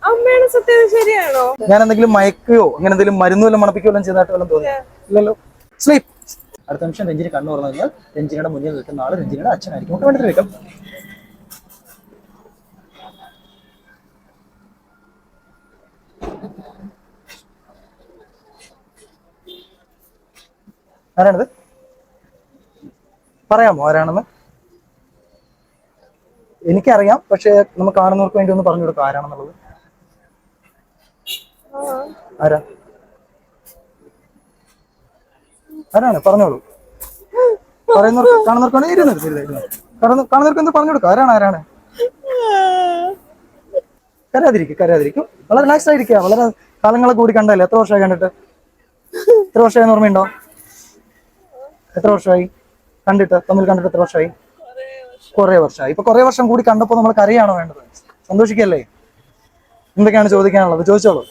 അമ്മയാണ് സത്യം, ശരിയാണോ? ഞാൻ എന്തെങ്കിലും മയക്കുകയോ അങ്ങനെ എന്തെങ്കിലും മരുന്ന് വല്ലതും മണപ്പിക്കുകയോ വല്ലതും ചെയ്തായിട്ട് വല്ലതും തോന്നി? ഇല്ലല്ലോ. സ്ലീപ്പ്. അടുത്ത നിമിഷം രഞ്ജിനി കണ്ണു തുറന്നു കഴിഞ്ഞാൽ രഞ്ജിനിയുടെ മുന്നിൽ നിൽക്കുന്ന ആള് രഞ്ജിനിയുടെ അച്ഛനായിരിക്കും. നമുക്ക് വേണ്ടി വെക്കാം. ആരാണിത്? പറയാമോ ആരാണെന്ന്? എനിക്കറിയാം, പക്ഷെ നമുക്ക് കാണുന്നവർക്ക് വേണ്ടി ഒന്ന് പറഞ്ഞു കൊടുക്കാം ആരാണെന്നുള്ളത്. ആരാ? ആരാണ്? പറഞ്ഞോളൂ. പറയുന്നവർക്ക് കാണുന്നവർക്ക് കാണുന്നവർക്ക് എന്ത് പറഞ്ഞു കൊടുക്കുക. ആരാണ്? കരയാതിരിക്കും. വളരെ റിലാക്സ് ആയിരിക്കുക. വളരെ കാലങ്ങളെ കൂടി കണ്ടല്ലേ? എത്ര വർഷമായി കണ്ടിട്ട്? എത്ര വർഷമായി ഓർമ്മയുണ്ടോ? എത്ര വർഷമായി തമ്മിൽ കണ്ടിട്ട്? എത്ര വർഷമായി? കുറെ വർഷമായി. ഇപ്പൊ കുറെ വർഷം കൂടി കണ്ടപ്പോ നമ്മൾ കരയാണോ വേണ്ടത്? സന്തോഷിക്കല്ലേ? എന്തൊക്കെയാണ് ചോദിക്കാനുള്ളത്? ചോദിച്ചോളൂ.